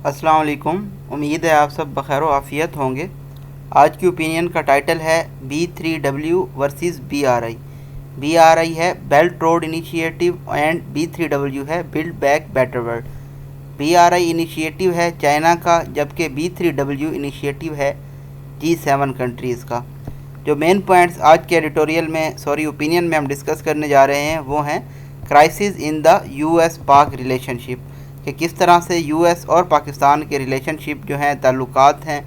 अस्सलाम वालेकुम। उम्मीद है आप सब बखैर व आफ़ियत होंगे। आज की ओपिनियन का टाइटल है B3W वर्सेस BRI। BRI है belt road initiative and B3W है build back better world. BRI initiative है चाइना का, जबकि B3W इनिशिएटिव है G7 कंट्रीज़ का। जो मेन पॉइंट्स आज के एडिटोरियल में ओपिनियन में हम डिस्कस करने जा रहे हैं वो हैं क्राइसिस इन द US पाक रिलेशनशिप, कि किस तरह से US और पाकिस्तान के रिलेशनशिप जो हैं, ताल्लुकात हैं,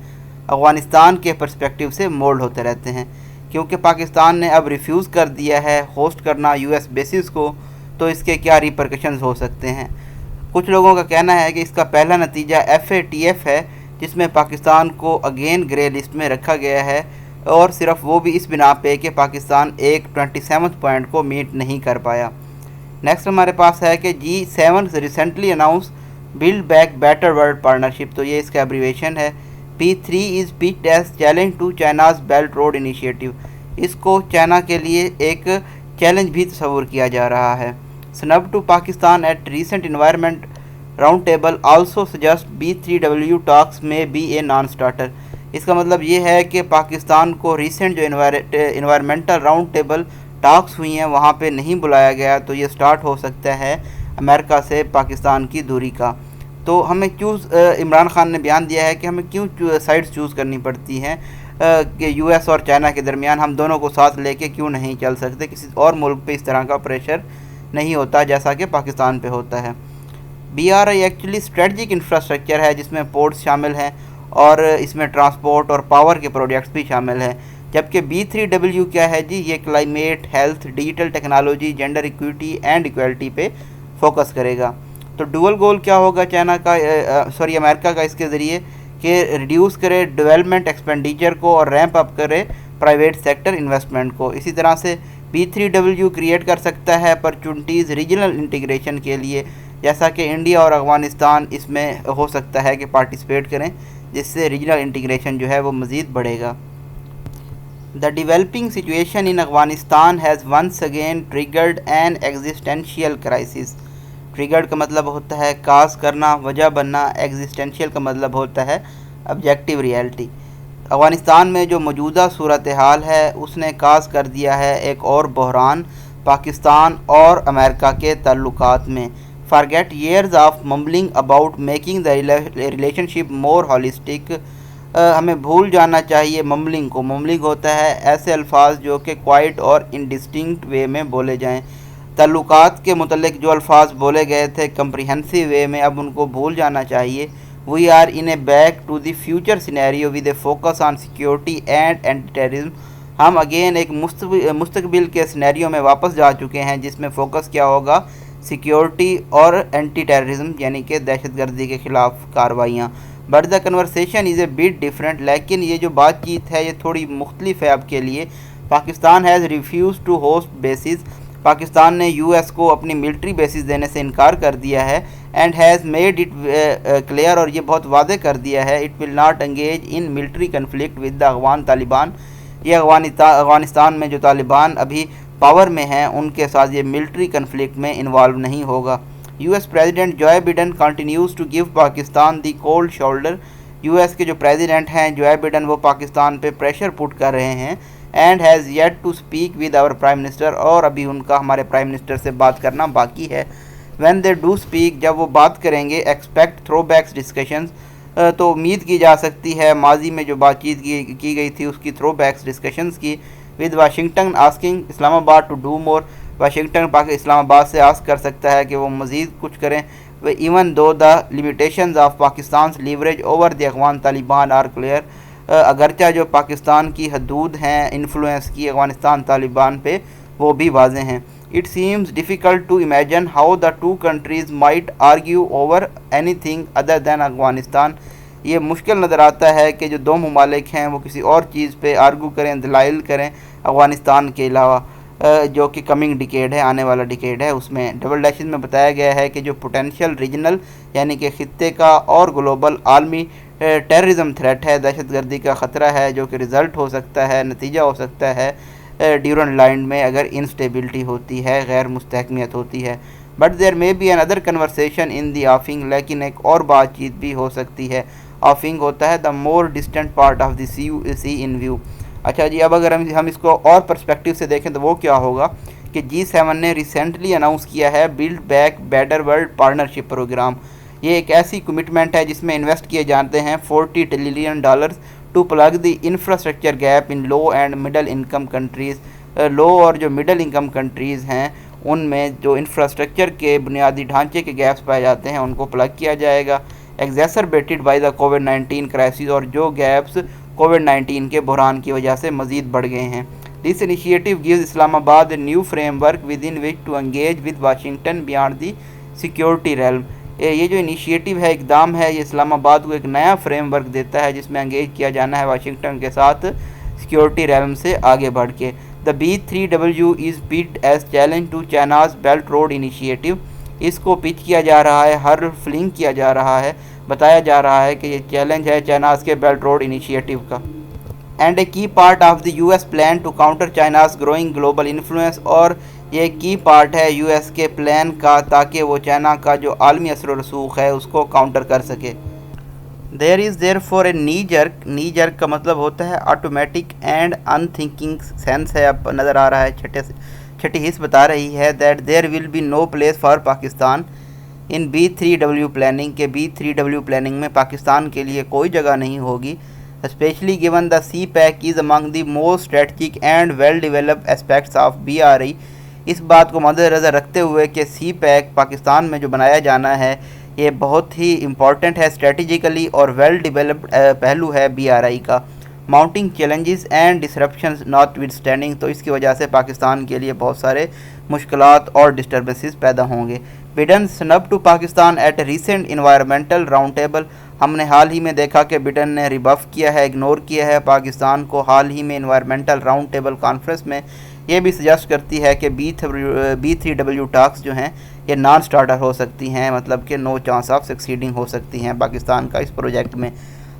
अफ़गानिस्तान के पर्सपेक्टिव से मोल्ड होते रहते हैं। क्योंकि पाकिस्तान ने अब रिफ्यूज़ कर दिया है होस्ट करना US बेसिस को, तो इसके क्या रिपरकशंस हो सकते हैं। कुछ लोगों का कहना है कि इसका पहला नतीजा FATF है, जिसमें पाकिस्तान को अगेन ग्रे लिस्ट में रखा गया है, और सिर्फ वो भी इस बिना पे कि पाकिस्तान एक 27 पॉइंट को मीट नहीं कर पाया। नेक्स्ट हमारे पास है कि G7 recently announce build back better world partnership, तो ये इसका एब्रीवेशन है। P3 is picked as challenge to China's belt road initiative, इसको चाइना के लिए एक चैलेंज भी तस्वूर किया जा रहा है। Snub to Pakistan at recent environment round table also suggest B3W talks में बी ए नॉन स्टार्टर। इसका मतलब ये है कि पाकिस्तान को रिसेंट जो इन्वायरमेंटल राउंड टेबल टॉक्स हुई हैं वहाँ पे नहीं बुलाया गया, तो ये स्टार्ट हो सकता है अमेरिका से पाकिस्तान की दूरी का। तो हमें इमरान खान ने बयान दिया है कि हमें क्यों साइड्स चूज़ करनी पड़ती हैं, कि US और चाइना के दरमियान हम दोनों को साथ लेके क्यों नहीं चल सकते। किसी और मुल्क पे इस तरह का प्रेशर नहीं होता जैसा कि पाकिस्तान पे होता है। BRI एक्चुअली स्ट्रेटजिक इंफ्रास्ट्रक्चर है, जिसमें पोर्ट्स शामिल हैं और इसमें ट्रांसपोर्ट और पावर के प्रोजेक्ट्स भी शामिल हैं। जबकि B3W क्या है जी, ये climate, health, digital technology, gender equity and equality पे फोकस करेगा। तो डुअल गोल क्या होगा चाइना का, अमेरिका का इसके ज़रिए, कि रिड्यूस करे डेवलपमेंट एक्सपेंडिचर को और रैंप अप करे प्राइवेट सेक्टर इन्वेस्टमेंट को। इसी तरह से B3W क्रिएट कर सकता है अपॉर्चुनिटीज़ रीजनल इंटीग्रेशन के लिए, जैसा कि इंडिया और अफ़गानिस्तान इसमें हो सकता है कि पार्टिसिपेट करें, जिससे रीजनल इंटीग्रेशन जो है वो मज़ीद बढ़ेगा। The developing situation in Afghanistan has once again triggered an existential crisis। Triggered का मतलब होता है काज करना, वजह बनना। एग्जिस्टेंशियल का मतलब होता है ऑब्जेक्टिव रियलिटी। अफ़गानिस्तान में जो मौजूदा सूरत हाल है उसने काज कर दिया है एक और बहरान पाकिस्तान और अमेरिका के ताल्लुकात में। Forget years of mumbling about making the relationship more holistic. हमें भूल जाना चाहिए मम्बलिंग को। मम्बलिंग होता है ऐसे अल्फाज जो कि क्वाइट और इंडिस्टिंक्ट वे में बोले जाएं। ताल्लुकात के मुतल्लिक जो अल्फाज बोले गए थे कम्प्रिहेंसिव वे में, अब उनको भूल जाना चाहिए। We are in a back to the future scenario with a focus on security and anti terrorism. हम अगेन एक मुस्तकबिल के सिनेरियो में वापस जा चुके हैं, जिसमें फ़ोकस क्या होगा, सिक्योरिटी और एंटी टेररिज्म यानी कि दहशतगर्दी के ख़िलाफ़ कार्रवाइयाँ। But the conversation is a bit different, लेकिन ये जो बातचीत है ये थोड़ी मुख्तलिफ है आपके लिए। Pakistan has refuse to host bases. Pakistan ने US को अपनी मिलिट्री बेसिस देने से इनकार कर दिया है। And has made it clear, और ये बहुत वादे कर दिया है, it will not engage in military conflict with the Afghan Taliban. ये अफ़गानिस्तान में जो तालिबान अभी पावर में हैं उनके साथ ये मिलिट्री कन्फ्लिक्ट में इन्वॉल्व नहीं होगा। US president Joe Biden continues to give Pakistan the cold shoulder. US के जो प्रेसिडेंट हैं जोए बिडेन, वो पाकिस्तान पे प्रेशर पुट कर रहे हैं। And has yet to speak with our prime minister, और अभी उनका हमारे प्राइम मिनिस्टर से बात करना बाकी है। व्हेन दे डू स्पीक, जब वो बात करेंगे, एक्सपेक्ट थ्रोबैक्स डिस्कशंस, तो उम्मीद की जा सकती है माजी में जो बातचीत की गई थी उसकी थ्रोबैक्स डिस्कशंस की। With Washington asking Islamabad to do more. Washington Islamabad से आस्क कर सकता है कि वो मज़ीद कुछ करें। Way even though the limitations of Pakistan leverage over the Afghan Taliban are clear. अगरचे जो पाकिस्तान की हदूद हैं इन्फ्लुएंस की अफगानिस्तान तालिबान पे, वो भी वाज़े हैं। It seems difficult to imagine how the two countries might argue over anything other than Afghanistan. ये मुश्किल नज़र आता है कि जो दो ममालिक हैं वो किसी और चीज़ पे आर्गू करें, दलाइल करें अफगानिस्तान के अलावा, जो कि कमिंग डिकेड है, आने वाला डिकेड है। उसमें डबल डैशेस में बताया गया है कि जो पोटेंशियल रीजनल यानी कि ख़ित्ते का और ग्लोबल आलमी टेररिज्म थ्रेट है, दहशतगर्दी का ख़तरा है, जो कि रिज़ल्ट हो सकता है, नतीजा हो सकता है ड्यूरन लाइन में अगर इंस्टेबिलिटी होती है, गैर मुस्तहकमियत होती है। But there may be another conversation in the offing, लेकिन एक और बातचीत भी हो सकती है। ऑफिंग होता है the more distant part of the sea in view. अच्छा जी, अब अगर हम इसको और पर्सपेक्टिव से देखें तो वो क्या होगा कि G7 ने रिसेंटली अनाउंस किया है build back better world partnership program. ये एक ऐसी कमिटमेंट है जिसमें इन्वेस्ट किए जाते हैं $40 trillion to plug the infrastructure gap in low and middle income countries. Low और जो मिडल इनकम कंट्रीज़ हैं उनमें जो इंफ्रास्ट्रक्चर के बुनियादी ढांचे के गैप्स पाए जाते हैं उनको प्लग किया जाएगा, एग्जैसरबेटेड बाय द कोविड-19 क्राइसिस, और जो गैप्स कोविड-19 के बहरान की वजह से मज़ीद बढ़ गए हैं। This initiative gives Islamabad new framework within which to engage with Washington beyond the security realm. ये जो इनिशिएटिव है, इकदाम है, ये इस्लामाबाद को एक नया फ्रेमवर्क देता है जिसमें एंगेज किया जाना है वाशिंगटन के साथ सिक्योरिटी रेल्म से आगे बढ़ के। The B3W is pitched as challenge to China's belt road initiative. इसको पिच किया जा रहा है, हर फ्लिंग किया जा रहा है, बताया जा रहा है कि ये चैलेंज है चाइनाज के बेल्ट रोड इनिशिएटिव का। And a key part of the US plan to counter China's growing global influence, और ये की पार्ट है US के प्लान का ताकि वो चाइना का जो आलमी असर रसूख है उसको काउंटर कर सके। There is there for a knee jerk का मतलब होता है ऑटोमेटिक एंड अनथिंकिंग सेंस है, अब नज़र आ रहा है, छठी हिस्स बता रही है that there will be no place for Pakistan in B3W planning के B3W प्लानिंग में पाकिस्तान के लिए कोई जगह नहीं होगी, specially given the CPEC is among the most strategic and well developed aspects of BRI। इस बात को मद्देनज़र रखते हुए कि CPEC पाकिस्तान में जो बनाया जाना है ये बहुत ही इम्पॉर्टेंट है स्ट्रेटजिकली और वेल डेवलप्ड पहलू है BRI का। Mounting challenges and disruptions notwithstanding, तो इसकी वजह से पाकिस्तान के लिए बहुत सारे मुश्किलात और डिस्टर्बेंसेस पैदा होंगे। Biden snub to Pakistan at recent environmental round table. हमने हाल ही में देखा कि बिडेन ने रिबफ किया है, इग्नोर किया है पाकिस्तान को हाल ही में इन्वायरमेंटल राउंड टेबल कॉन्फ्रेंस में। ये भी सजेस्ट करती है कि B3W टॉक्स जो हैं ये नॉन स्टार्टर हो सकती हैं, मतलब कि नो चांस ऑफ सक्सीडिंग हो सकती हैं पाकिस्तान का इस प्रोजेक्ट में।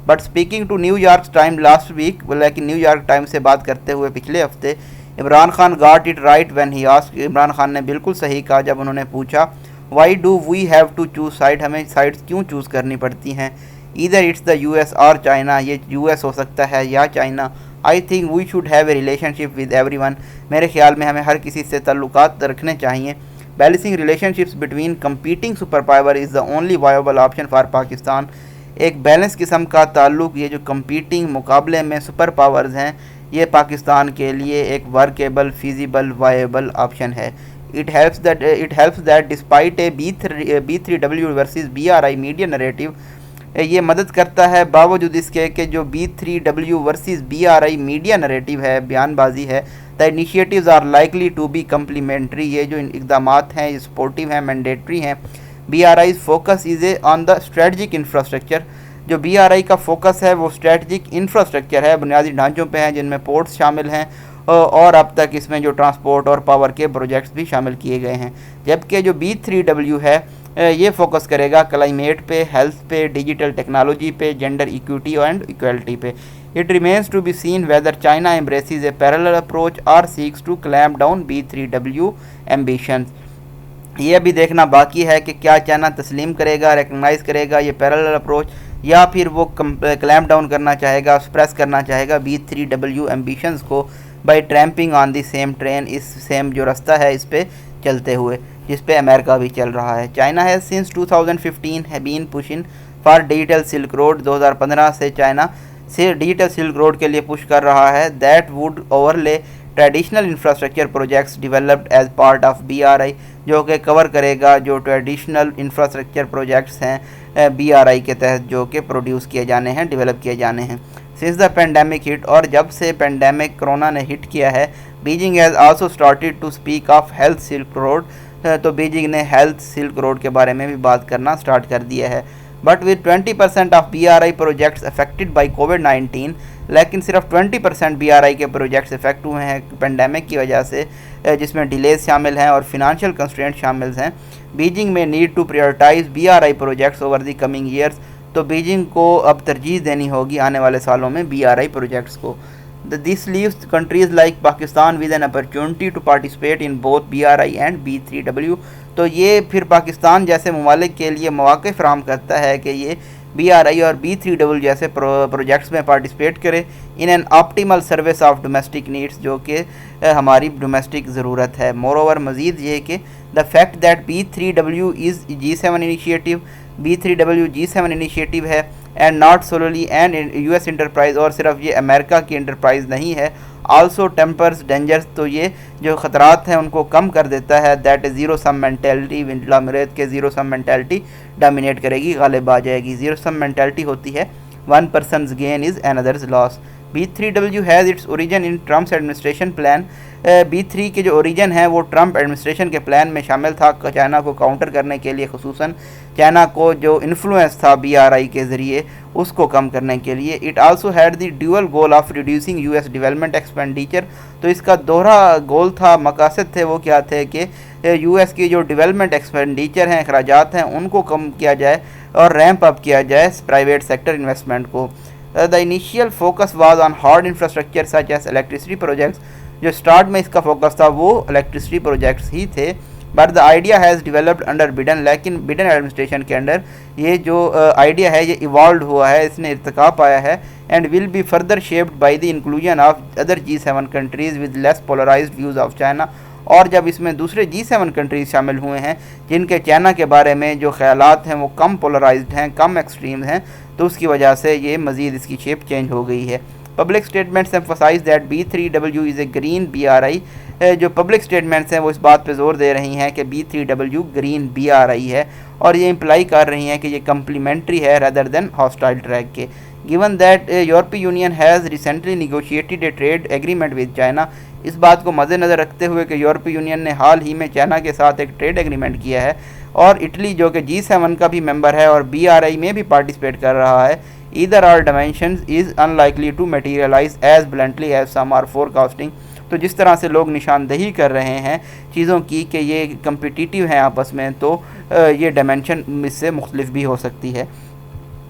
But speaking to New York time last week, लेकिन न्यूयॉर्क टाइम से बात करते हुए पिछले हफ्ते, Imran Khan got it right when he asked. Imran Khan ने बिल्कुल सही कहा जब उन्होंने पूछा why do we have to choose side, हमें साइड्स क्यों चूज़ करनी पड़ती हैं। ईदर इट्स द US और चाइना, ये US हो सकता है या China. I think we should have A relationship with everyone, मेरे ख्याल में हमें हर किसी से ताल्लुकात रखने चाहिए। Balancing relationships between competing super power is the only viable option for Pakistan. एक बैलेंस किस्म का ताल्लुक, ये जो कंपीटिंग मुकाबले में सुपर पावर्स हैं, ये पाकिस्तान के लिए एक वर्केबल फीजिबल वायबल ऑप्शन है। It helps that despite A B3W versus BRI media narrative, ये मदद करता है बावजूद इसके कि जो B3W versus BRI media narrative है, बयानबाजी है, the initiatives are likely to be complementary. ये जो इक़दामात हैं ये सपोर्टिव हैं, मैंडेटरी हैं। BRI focus is on the strategic infrastructure, जो BRI का फोकस है वो स्ट्रेटजिक इंफ्रास्ट्रक्चर है, बुनियादी ढांचों पे हैं जिनमें पोर्ट्स शामिल हैं और अब तक इसमें जो ट्रांसपोर्ट और पावर के प्रोजेक्ट्स भी शामिल किए गए हैं। जबकि जो B3W है ये फोकस करेगा क्लाइमेट पे, हेल्थ पे, डिजिटल टेक्नोलॉजी पे, जेंडर इक्विटी एंड इक्वलिटी पे। It remains to be seen whether China embraces a parallel approach और seeks to clamp down B3W ambitions. ये अभी देखना बाकी है कि क्या चाइना तस्लीम करेगा, रिकग्नाइज़ करेगा ये पैरेलल अप्रोच, या फिर वो क्लैम्प डाउन करना चाहेगा, सप्रेस करना चाहेगा B3W एम्बिशंस को by tramping on the same train, इस सेम जो रास्ता है इस पे चलते हुए जिस पे अमेरिका भी चल रहा है। चाइना है सिंस 2015 है been pushing for digital silk road, 2015 से चाइना से डिजिटल सिल्क रोड के लिए पुश कर रहा है। That would overlay traditional infrastructure projects developed as part of BRI, जो कि कवर करेगा जो ट्रेडिशनल इंफ्रास्ट्रक्चर प्रोजेक्ट्स हैं BRI के तहत जो कि प्रोड्यूस किए जाने हैं, डेवलप किए जाने हैं। सिंस द पेंडेमिक हिट, और जब से पेंडेमिक कोरोना ने हिट किया है, Beijing has also started to speak of health silk road, तो बीजिंग ने हेल्थ सिल्क रोड के बारे में भी बात करना स्टार्ट कर दिया है। But with 20% of BRI projects affected by covid, लेकिन सिर्फ 20% BRI के प्रोजेक्ट्स इफेक्ट हुए हैं पेंडेमिक की वजह से, जिसमें डिलेज शामिल हैं और फिनंशियल कंस्ट्रेंट शामिल हैं। Beijing may need to prioritize BRI projects over the coming years, तो बीजिंग को अब तरजीह देनी होगी आने वाले सालों में BRI प्रोजेक्ट्स को। This leaves countries like Pakistan with an opportunity to participate in both BRI and B3W. तो ये फिर पाकिस्तान जैसे ममालिक के लिए मौक़े फ़राहम करता है कि ये BRI और B3W जैसे प्रोजेक्ट्स में पार्टिसिपेट करे in an optimal service of domestic needs, जो कि हमारी डोमेस्टिक ज़रूरत है। मोर ओवर मज़ीद ये कि the fact that B3W is G7 initiative, B3W G7 initiative है and not solely and US enterprise, और सिर्फ ये अमेरिका की इंटरप्राइज नहीं है, आल्सो टेम्पर्स डेंजर्स, तो ये जो ख़तरात हैं उनको कम कर देता है। That is zero sum mentality, विंडला मेरेद के ज़ीरो सम मैंटेलिटी डोमिनेट करेगी, गालिब आ जाएगी। ज़ीरो सम मैंटेलिटी होती है one persons gain is another's loss. B3W has its origin in Trump's administration plan. B3 के जो ओरिजिन है वो ट्रम्प एडमिनिस्ट्रेशन के प्लान में शामिल था, चाइना को काउंटर करने के लिए, खुसूसन चाइना को जो इन्फ्लुएंस था BRI के ज़रिए उसको कम करने के लिए। It also had the dual goal of reducing US development expenditure, तो इसका दोहरा गोल था, मकासद थे, वो क्या थे कि US की जो डेवलपमेंट एक्सपेंडिचर हैं, अखराजात हैं, उनको कम किया जाए और रैंप अप किया जाए प्राइवेट सेक्टर इन्वेस्टमेंट को। The initial focus was on hard infrastructure such as electricity projects, जो स्टार्ट में इसका फोकस था वो इलेक्ट्रिसिटी प्रोजेक्ट्स ही थे। But the idea has developed under Biden, लेकिन बिडन एडमिनिस्ट्रेशन के अंडर ये जो आइडिया है ये इवॉल्व हुआ है, इसने इर्तिका पाया है and will be further shaped by the inclusion of other G7 countries with less polarized views of China. और जब इसमें दूसरे G7 कंट्रीज़ शामिल हुए हैं जिनके चाइना के बारे में जो ख्यालात हैं वो कम पोलराइज्ड हैं, कम एक्सट्रीम हैं, तो उसकी वजह से ये मज़ीद इसकी शेप चेंज हो गई है। Public statements emphasize that B3W is a green BRI, जो पब्लिक स्टेटमेंट्स हैं वो इस बात पे जोर दे रही हैं कि B3W ग्रीन BRI है, और ये इम्प्लाई कर रही हैं कि ये कम्प्लीमेंट्री है रदर देन हॉस्टाइल ट्रैक के। गिवन दैट यूरोपीय union has recently negotiated A trade agreement with China, इस बात को मद्देनज़र रखते हुए कि यूरोपीय यूनियन ने हाल ही में चाइना के साथ एक ट्रेड एग्रीमेंट किया है, और इटली जो कि G7 का भी मेंबर है और BRI में भी पार्टिसिपेट कर रहा है, either are dimensions is unlikely to materialize as bluntly as some are forecasting, तो जिस तरह से लोग निशानदही कर रहे हैं चीज़ों की कि ये कम्पिटिटिव हैं आपस में, तो ये डायमेंशन इससे मुख्तलिफ भी हो सकती है।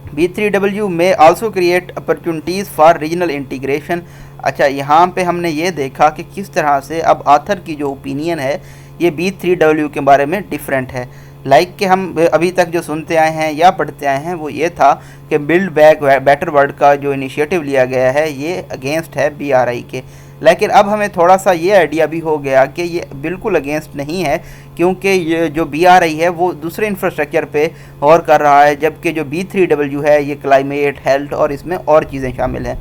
B3W में also create opportunities for regional integration. अच्छा, यहाँ पे हमने ये देखा कि किस तरह से अब आथर की जो ओपिनियन है ये B3W के बारे में डिफरेंट है। लाइक कि हम अभी तक जो सुनते आए हैं या पढ़ते आए हैं वो ये था कि बिल्ड बैक बेटर वर्ल्ड का जो इनिशिएटिव लिया गया है ये अगेंस्ट है BRI के, लेकिन अब हमें थोड़ा सा ये आइडिया भी हो गया कि ये बिल्कुल अगेंस्ट नहीं है, क्योंकि ये जो BRI है वो दूसरे इंफ्रास्ट्रक्चर पे गौर कर रहा है, जबकि जो B3W है ये क्लाइमेट, हेल्थ और इसमें और चीज़ें शामिल हैं।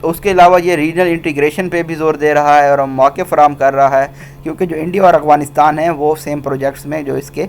उसके अलावा ये रीजनल इंटीग्रेशन पे भी ज़ोर दे रहा है और मौके फराहम कर रहा है, क्योंकि जो इंडिया और अफ़गानिस्तान है वो सेम प्रोजेक्ट्स में जो इसके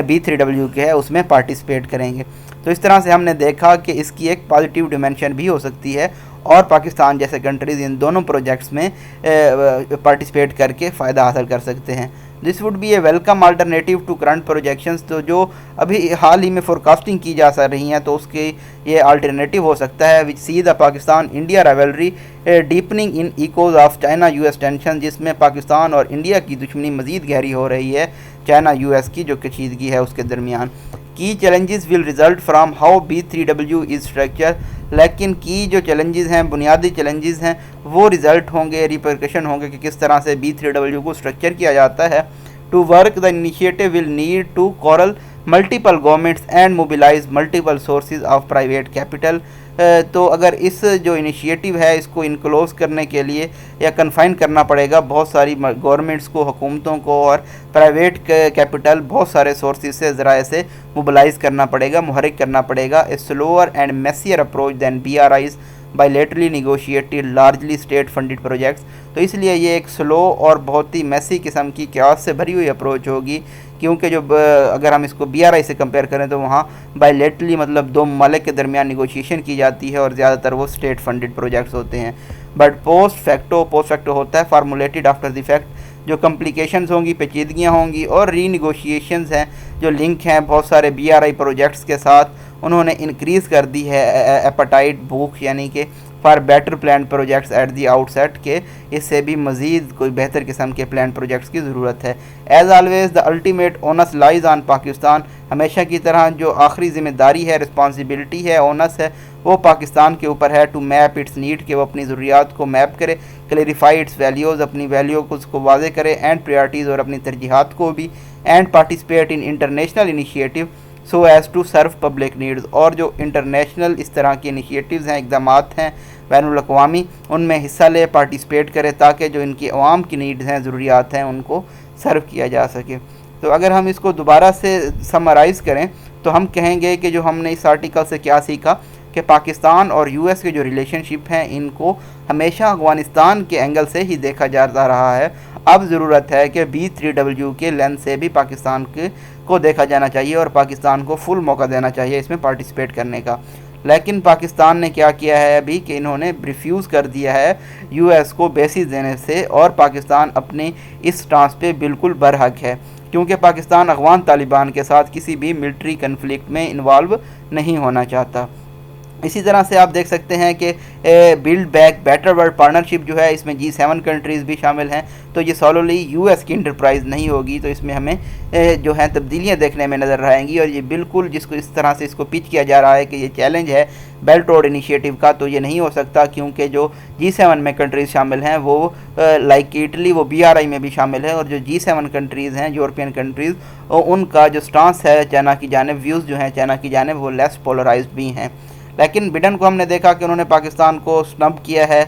B3W के है उसमें पार्टिसिपेट करेंगे। तो इस तरह से हमने देखा कि इसकी एक पॉजिटिव डिमेंशन भी हो सकती है और पाकिस्तान जैसे कंट्रीज़ इन दोनों प्रोजेक्ट्स में पार्टिसिपेट करके फ़ायदा हासिल कर सकते हैं। This would be a welcome alternative to current projections, तो जो अभी हाल ही में फोरकास्टिंग की जा रही हैं तो उसके ये अल्टरनेटिव हो सकता है, which see the Pakistan India rivalry deepening in echoes of China US tension, जिसमें पाकिस्तान और इंडिया की दुश्मनी मज़ीद गहरी हो रही है चाइना US की जो कशीदगी है उसके दरमियान। की challenges will result from how B3W is structure, लेकिन की जो चैलेंजेस हैं, बुनियादी चैलेंजेस हैं, वो रिज़ल्ट होंगे, रिपरकशन होंगे कि किस तरह से B3W को स्ट्रक्चर किया जाता है। To work the initiative will need to corral multiple governments and mobilize multiple sources of private capital. तो अगर इस जो इनिशिएटिव है इसको इनक्लोज करने के लिए या कन्फाइन करना पड़ेगा बहुत सारी गवर्नमेंट्स को, हुकूमतों को, और प्राइवेट कैपिटल बहुत सारे सोर्सेज से ज़राए से मोबिलाइज़ करना पड़ेगा, मुहर्रिक करना पड़ेगा। A slower and messier approach than BRI's bilaterally negotiated largely state funded projects, तो इसलिए ये एक स्लो और बहुत ही मैसी किस्म की क्यास से भरी हुई अप्रोच होगी, क्योंकि जो अगर हम इसको BRI से कंपेयर करें तो वहाँ बायलैटरली मतलब दो ममालिक के दरमियान निगोशिएशन की जाती है और ज़्यादातर वो स्टेट फंडेड प्रोजेक्ट्स होते हैं। बट पोस्ट फैक्टो होता है फार्मूलेटेड आफ्टर द फैक्ट, जो कम्प्लिकेशंस होंगी, पेचीदगियाँ होंगी और रीनिगोशिएशंस हैं जो लिंक हैं बहुत सारे BRI प्रोजेक्ट्स के साथ, उन्होंने इंक्रीज़ कर दी है एपेटाइट, भूख, यानी कि for better plan projects at the outset के इससे भी मज़ीद कोई बेहतर किस्म के प्लान प्रोजेक्ट्स की ज़रूरत है। As always the ultimate onus lies on Pakistan, हमेशा की तरह जो आखिरी ज़िम्मेदारी है, रिस्पॉन्सिबिलिटी है, ओनस है, वो पाकिस्तान के ऊपर है टू मैप इट्स नीड, के वो अपनी ज़रूरियात को मैप करे, क्लेरिफाई इट्स वैल्यूज़, अपनी वैल्यू को उसको वाजे करे, एंड प्रायोरिटीज़ और अपनी तरजीहात को भी, and participate in international initiative so as to serve public needs, और जो इंटरनेशनल इस तरह के इनिशिएटिव्स हैं, इकदाम हैं बैनुल अक़वामी, उनमें हिस्सा ले, पार्टिसिपेट करे, ताकि जो इनकी अवाम की नीड्स हैं, ज़रूरियात हैं, उनको सर्व किया जा सके। तो अगर हम इसको दोबारा से समराइज़ करें तो हम कहेंगे कि जो हमने इस आर्टिकल से क्या सीखा कि पाकिस्तान और यूएस के जो रिलेशनशिप हैं इनको हमेशा अफ़गानिस्तान के एंगल से ही देखा जाता रहा है। अब ज़रूरत है कि B3W के लेंस से भी पाकिस्तान को देखा जाना चाहिए और पाकिस्तान को फुल मौका देना चाहिए इसमें पार्टिसिपेट करने का। लेकिन पाकिस्तान ने क्या किया है अभी कि इन्होंने रिफ्यूज़ कर दिया है यूएस को बेसिस देने से, और पाकिस्तान अपने इस स्टांस पे बिल्कुल बरहक है, क्योंकि पाकिस्तान अफ़गान तालिबान के साथ किसी भी मिलिट्री कन्फ्लिक्ट में इन्वॉल्व नहीं होना चाहता। इसी तरह से आप देख सकते हैं कि build back better world partnership जो है इसमें G7 कंट्रीज़ भी शामिल हैं, तो ये सॉलोली यूएस की इंटरप्राइज़ नहीं होगी, तो इसमें हमें जो है तब्दीलियाँ देखने में नज़र आएंगी। और ये बिल्कुल जिसको इस तरह से इसको पिच किया जा रहा है कि ये चैलेंज है बेल्ट रोड इनिशिएटिव का, तो ये नहीं हो सकता, क्योंकि जो G7 में कंट्रीज़ शामिल हैं वो लाइक इटली वो BRI में भी शामिल है, और जो G7 कंट्रीज़ हैं यूरोपियन कंट्रीज़, उनका जो स्टांस है चाइना की जानिब, व्यूज़ जो हैं चाइना की जानिब, वो लेस पोलराइज्ड भी हैं। लेकिन बिडेन को हमने देखा कि उन्होंने पाकिस्तान को स्नब किया है,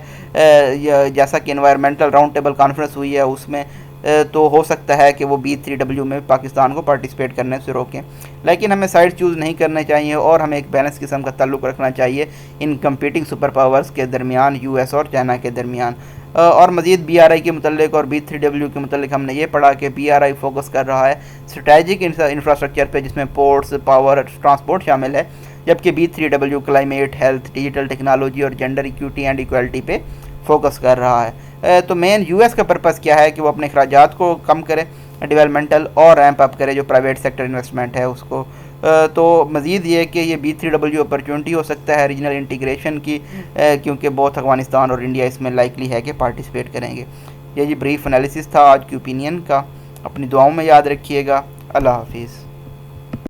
जैसा कि एनवायरमेंटल राउंड टेबल कॉन्फ्रेंस हुई है उसमें, तो हो सकता है कि वो B3W में पाकिस्तान को पार्टिसिपेट करने से रोकें। लेकिन हमें साइड चूज़ नहीं करने चाहिए और हमें एक बैलेंस किस्म का ताल्लुक़ रखना चाहिए इन कम्पीटिंग सुपर पावर्स के दरमियान, यूएस और चाइना के दरमियान। और मज़ीद BRI के मतलब और B3W के मतलब हमने ये पढ़ा कि BRI फोकस कर रहा है स्ट्रेटजिक इंफ्रास्ट्रक्चर पे, जिसमें पोर्ट्स, पावर, ट्रांसपोर्ट शामिल है, जबकि B3W climate, health, digital technology और जेंडर इक्विटी एंड इक्वलिटी पे फोकस कर रहा है। तो मेन यूएस का पर्पज़ क्या है कि वो अपने अखराजात को कम करे, डेवलपमेंटल, और रैंप अप करे जो प्राइवेट सेक्टर इन्वेस्टमेंट है उसको। तो मज़ीद ये कि ये B3W अपॉर्चुनिटी हो सकता है रीजनल इंटीग्रेशन की, क्योंकि बहुत अफ़गानिस्तान और इंडिया इसमें लाइकली है कि पार्टिसिपेट करेंगे। ये ब्रीफ एनालिसिस था आज की ओपिनियन का, अपनी दुआओं में याद रखिएगा। अल्लाह हाफिज़।